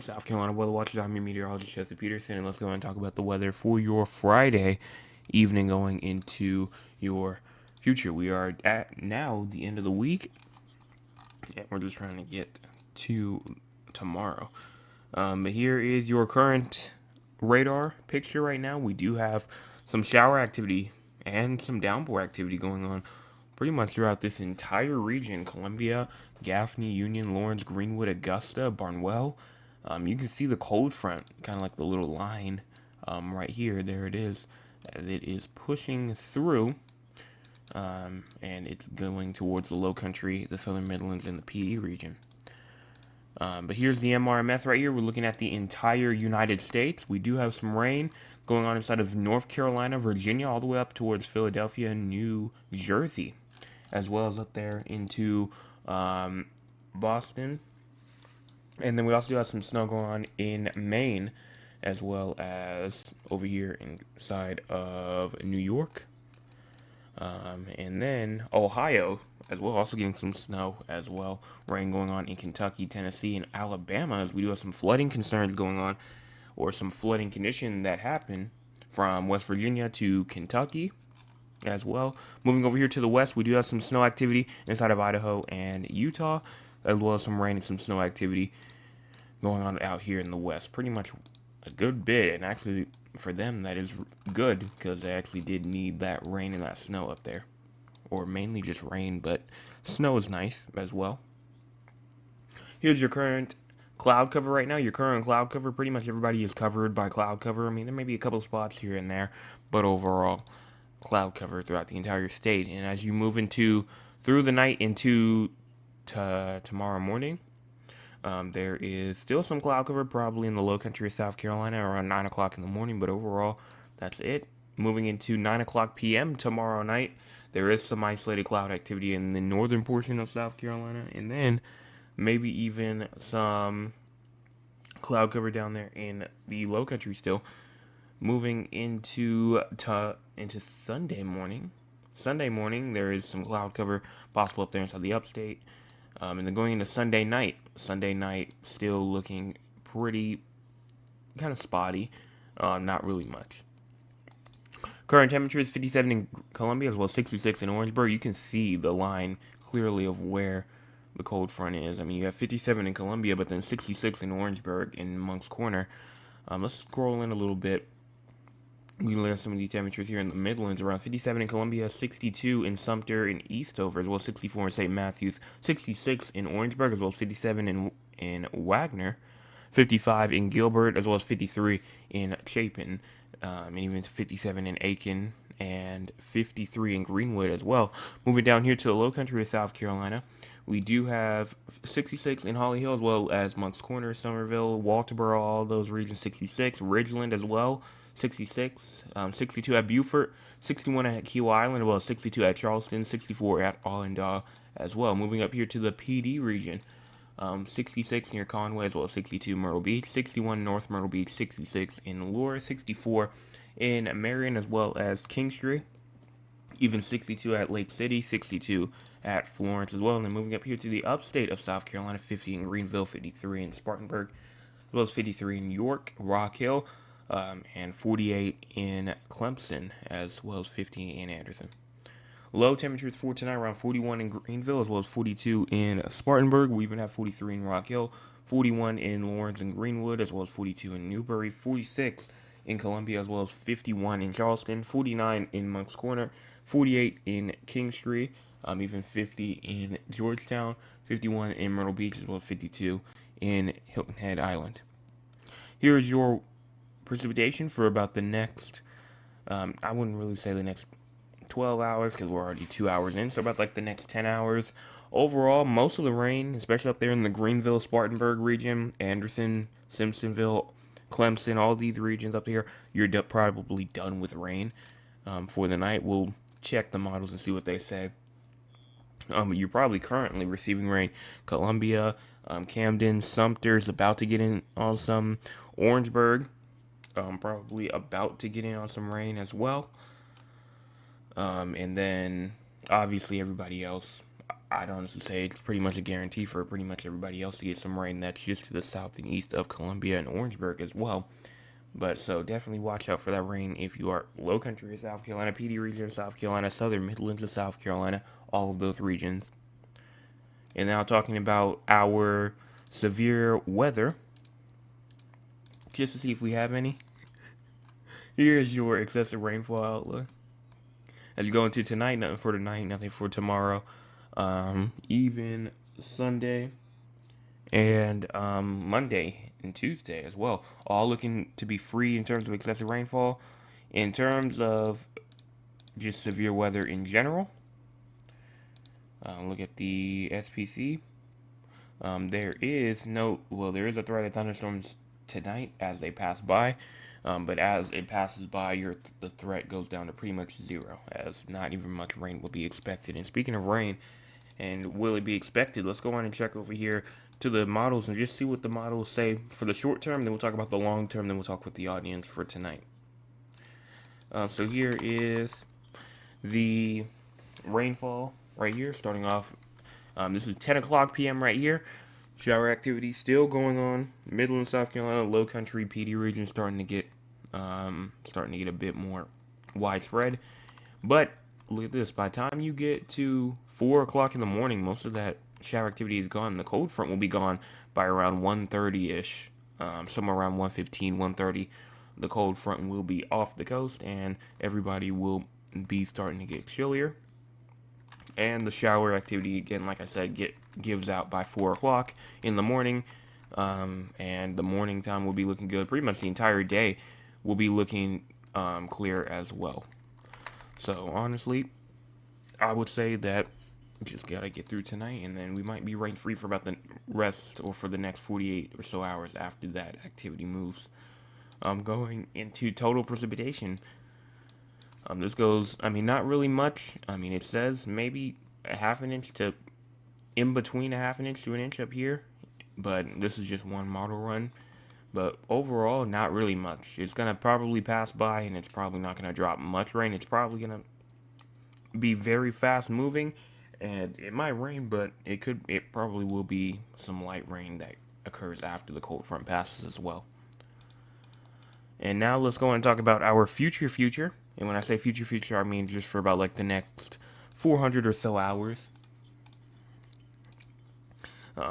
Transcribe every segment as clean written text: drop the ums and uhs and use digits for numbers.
South Carolina Weather Watchers. I'm your meteorologist, Chester Peterson, and let's go and talk about the weather for your Friday evening going into your future. We are at now the end of the week, and we're just trying to get to tomorrow. But here is your current radar picture right now. We do have some shower activity and some downpour activity going on pretty much throughout this entire region: Columbia, Gaffney, Union, Lawrence, Greenwood, Augusta, Barnwell. You can see the cold front, kind of like the little line right here. There it is. It is pushing through, and it's going towards the low country, the southern Midlands, and the PE region. But here's the MRMS right here. We're looking at the entire United States. We do have some rain going on inside of North Carolina, Virginia, all the way up towards Philadelphia, New Jersey, as well as up there into Boston. And then we also do have some snow going on in Maine, as well as over here inside of New York. And then Ohio as well, also getting some snow as well. Rain going on in Kentucky, Tennessee, and Alabama, as we do have some flooding concerns going on, or some flooding condition that happen from West Virginia to Kentucky as well. Moving over here to the west, we do have some snow activity inside of Idaho and Utah, as well as some rain and some snow activity going on out here in the west. Pretty much a good bit, and actually for them that is good because they actually did need that rain and that snow up there, or mainly just rain, but snow is nice as well. Here's your current cloud cover right now. Your current cloud cover, pretty much everybody is covered by cloud cover. I mean, there may be a couple spots here and there, but overall, cloud cover throughout the entire state. And as you move into through the night into tomorrow morning, there is still some cloud cover, probably in the low country of South Carolina around 9 o'clock in the morning, but overall, that's it. Moving into 9 o'clock p.m. tomorrow night, there is some isolated cloud activity in the northern portion of South Carolina, and then maybe even some cloud cover down there in the low country still. Moving into Sunday morning. Sunday morning, there is some cloud cover possible up there inside the upstate. And then going into Sunday night. Sunday night still looking pretty kind of spotty. Not really much. Current temperature is 57 in Columbia as well as 66 in Orangeburg. You can see the line clearly of where the cold front is. I mean, you have 57 in Columbia, but then 66 in Orangeburg in Moncks Corner. Let's scroll in a little bit. We learn some of these temperatures here in the Midlands, around 57 in Columbia, 62 in Sumter and Eastover, as well as 64 in St. Matthews, 66 in Orangeburg, as well as 57 in Wagner, 55 in Gilbert, as well as 53 in Chapin, and even 57 in Aiken, and 53 in Greenwood as well. Moving down here to the low country of South Carolina, we do have 66 in Holly Hill, as well as Moncks Corner, Somerville, Walterboro, all those regions, 66, Ridgeland as well, 66, 62 at Beaufort, 61 at Keel Island, as well as 62 at Charleston, 64 at Allendale as well. Moving up here to the PD region, 66 near Conway, as well as 62 Myrtle Beach, 61 North Myrtle Beach, 66 in Lure, 64 in Marion, as well as Kingstree, even 62 at Lake City, 62 at Florence as well. And then moving up here to the upstate of South Carolina, 50 in Greenville, 53 in Spartanburg, as well as 53 in York, Rock Hill, and 48 in Clemson, as well as 50 in Anderson. Low temperatures for tonight around 41 in Greenville, as well as 42 in Spartanburg. We even have 43 in Rock Hill, 41 in Lawrence and Greenwood, as well as 42 in Newberry, 46 in Columbia, as well as 51 in Charleston, 49 in Moncks Corner, 48 in Kingstree, even 50 in Georgetown, 51 in Myrtle Beach, as well as 52 in Hilton Head Island. Here is your precipitation for about the next, I wouldn't really say the next 12 hours because we're already 2 hours in, so about like the next 10 hours. Overall, most of the rain, especially up there in the Greenville, Spartanburg region, Anderson, Simpsonville, Clemson, all these regions up here, you're probably done with rain for the night. We'll check the models and see what they say. You're probably currently receiving rain. Columbia, Camden, Sumter is about to get in on some. Orangeburg, probably about to get in on some rain as well. And then obviously everybody else I'd honestly say it's pretty much a guarantee for pretty much everybody else to get some rain that's just to the south and east of Columbia and Orangeburg as well. But so definitely watch out for that rain if you are low country of South Carolina, PD region of South Carolina, southern Midlands of South Carolina, all of those regions. And now talking about our severe weather, just to see if we have any. Here's your excessive rainfall outlook. As you go into tonight, nothing for tonight, nothing for tomorrow. Even Sunday and Monday and Tuesday as well. All looking to be free in terms of excessive rainfall. In terms of just severe weather in general, look at the SPC. There is there is a threat of thunderstorms tonight as they pass by. But as it passes by, the threat goes down to pretty much zero, as not even much rain will be expected. And speaking of rain, and will it be expected, let's go on and check over here to the models and just see what the models say for the short term. Then we'll talk about the long term. Then we'll talk with the audience for tonight. So here is the rainfall right here, starting off. This is 10 o'clock p.m. right here. Shower activity still going on. Midland, South Carolina, low country, PD region starting to get a bit more widespread. But look at this. By the time you get to 4 o'clock in the morning, most of that shower activity is gone. The cold front will be gone by around 1:30-ish, somewhere around 1:15, 1:30. The cold front will be off the coast, and everybody will be starting to get chillier. And the shower activity, again, like I said, gives out by 4 o'clock in the morning. And the morning time will be looking good. Pretty much the entire day will be looking clear as well. So, honestly, I would say that just got to get through tonight, and then we might be rain-free for about the rest or for the next 48 or so hours after that activity moves. Going into total precipitation. This goes, not really much. It says maybe a half an inch to in between a half an inch to an inch up here, but this is just one model run. But overall, not really much. It's going to probably pass by, and it's probably not going to drop much rain. It's probably going to be very fast moving, and it might rain, but it probably will be some light rain that occurs after the cold front passes as well. And now let's go and talk about our future. And when I say future, I mean just for about like the next 400 or so hours.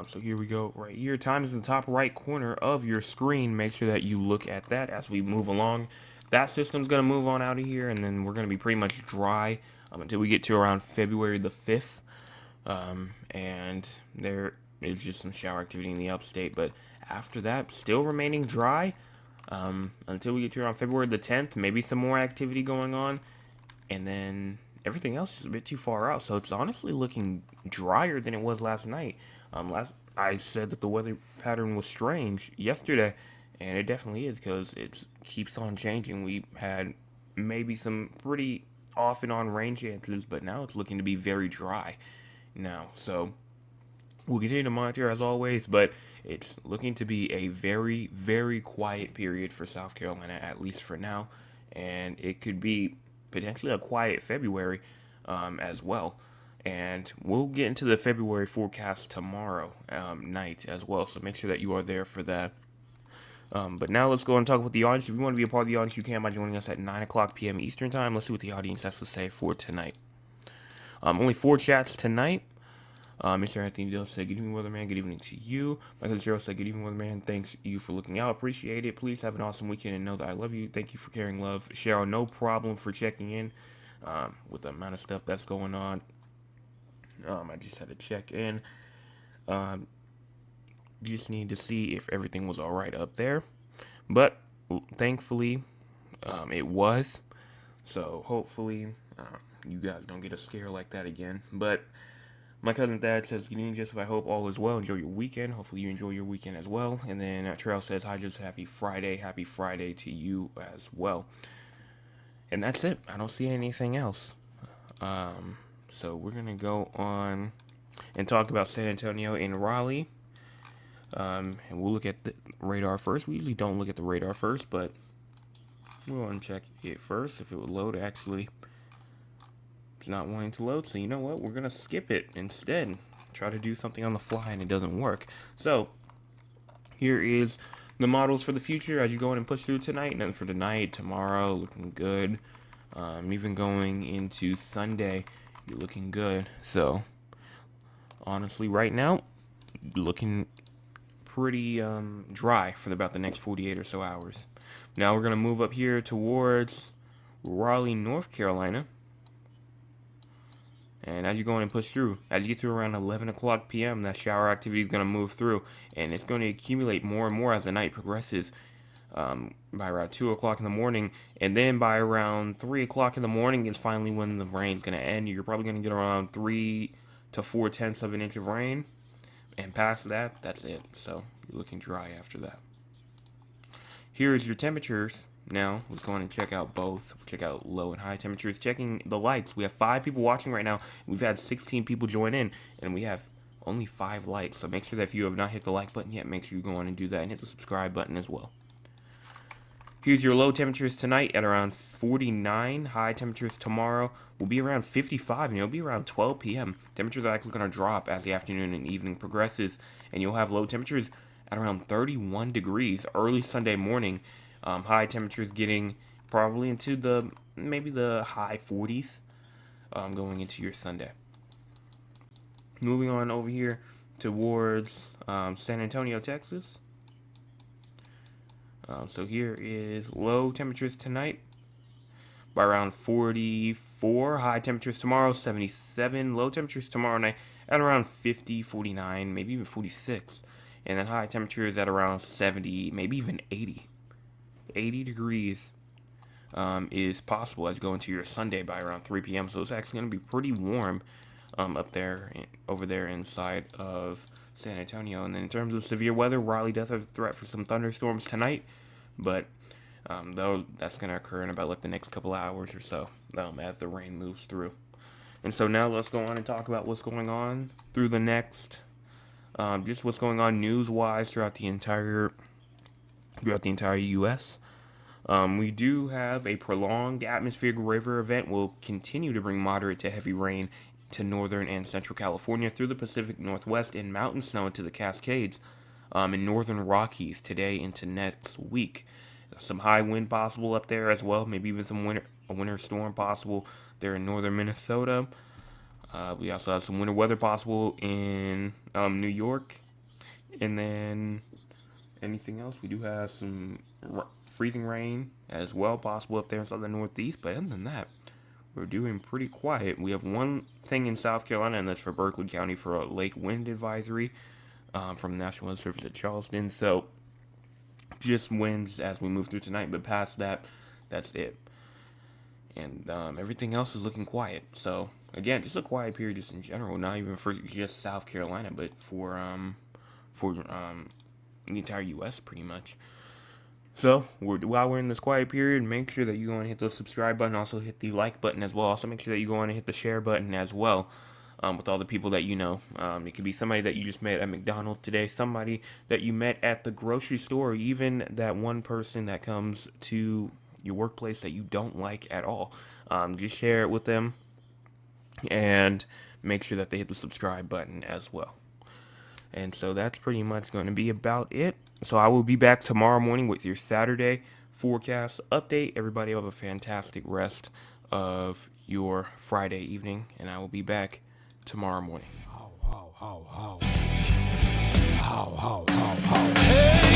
So here we go right here. Time is in the top right corner of your screen. Make sure that you look at that as we move along. That system's going to move on out of here, and then we're going to be pretty much dry until we get to around February the 5th. And there is just some shower activity in the upstate. But after that, still remaining dry. Until we get to around February the 10th, maybe some more activity going on, and then everything else is a bit too far out. So it's honestly looking drier than it was last night. I said that the weather pattern was strange yesterday, and it definitely is because it keeps on changing. We had maybe some pretty off and on rain chances, but now it's looking to be very dry now. So we'll continue to monitor as always, but it's looking to be a very, very quiet period for South Carolina, at least for now. And it could be potentially a quiet February as well. And we'll get into the February forecast tomorrow night as well. So make sure that you are there for that. But now let's go and talk with the audience. If you want to be a part of the audience, you can by joining us at 9 o'clock p.m. Eastern Time. Let's see what the audience has to say for tonight. Only 4 chats tonight. Mr. Anthony Dill said, good evening, Weatherman. Good evening to you. Michael Gerald said, good evening, Weatherman. Thanks you for looking out. Appreciate it. Please have an awesome weekend and know that I love you. Thank you for carrying love. Cheryl, no problem for checking in with the amount of stuff that's going on. I just had to check in. Just need to see if everything was all right up there. But thankfully, it was. So hopefully, you guys don't get a scare like that again. But my cousin Thad says, good evening, Joseph. I hope all is well. Enjoy your weekend. Hopefully you enjoy your weekend as well. And then Trail says, hi, just happy Friday. Happy Friday to you as well. And that's it. I don't see anything else. So we're going to go on and talk about San Antonio and Raleigh. And we'll look at the radar first. We usually don't look at the radar first, but we'll check it first if it would load actually. It's not wanting to load, so you know what? We're going to skip it instead. Try to do something on the fly and it doesn't work. So, here is the models for the future as you go in and push through tonight. Nothing for tonight, tomorrow, looking good. Even going into Sunday, you're looking good. So, honestly, right now, looking pretty dry for about the next 48 or so hours. Now we're going to move up here towards Raleigh, North Carolina. And as you go in and push through, as you get to around 11 o'clock p.m., that shower activity is going to move through. And it's going to accumulate more and more as the night progresses. By around 2 o'clock in the morning. And then by around 3 o'clock in the morning is finally when the rain's going to end. You're probably going to get around 3 to 4/10 of an inch of rain. And past that, that's it. So you're looking dry after that. Here is your temperatures. Now, let's go on and check out both. Check out low and high temperatures. Checking the likes. We have 5 people watching right now. We've had 16 people join in. And we have only 5 likes. So make sure that if you have not hit the like button yet, make sure you go on and do that. And hit the subscribe button as well. Here's your low temperatures tonight at around 49. High temperatures tomorrow will be around 55, and it'll be around 12 p.m. Temperatures are actually going to drop as the afternoon and evening progresses, and you'll have low temperatures at around 31 degrees early Sunday morning. High temperatures getting probably into maybe the high 40s going into your Sunday. Moving on over here towards San Antonio, Texas. So here is low temperatures tonight by around 44. High temperatures tomorrow, 77. Low temperatures tomorrow night at around 50, 49, maybe even 46. And then high temperatures at around 70, maybe even 80. 80 degrees is possible as you go into your Sunday by around 3 p.m. So it's actually going to be pretty warm up there, over there inside of San Antonio. And then in terms of severe weather, Raleigh does have a threat for some thunderstorms tonight, but though that's going to occur in about like the next couple of hours or so as the rain moves through. And so now let's go on and talk about what's going on through the next, just what's going on news-wise throughout the entire U.S. We do have a prolonged atmospheric river event will continue to bring moderate to heavy rain to northern and central California through the Pacific Northwest and mountain snow into the Cascades in northern Rockies today into next week. Some high wind possible up there as well, maybe even a winter storm possible there in northern Minnesota. We also have some winter weather possible in New York. And then anything else? We do have some freezing rain as well possible up there in southern Northeast. But other than that, we're doing pretty quiet. We have one thing in South Carolina, and that's for Berkeley County for a lake wind advisory from the National Weather Service at Charleston. So just winds as we move through tonight, but past that, that's it. And everything else is looking quiet. So again, just a quiet period just in general, not even for just South Carolina, but for the entire U.S. pretty much. So, while we're in this quiet period, make sure that you go and hit the subscribe button. Also, hit the like button as well. Also, make sure that you go on and hit the share button as well with all the people that you know. It could be somebody that you just met at McDonald's today, somebody that you met at the grocery store, or even that one person that comes to your workplace that you don't like at all. Just share it with them and make sure that they hit the subscribe button as well. And so that's pretty much going to be about it. So I will be back tomorrow morning with your Saturday forecast update. Everybody have a fantastic rest of your Friday evening, and I will be back tomorrow morning. How. Hey!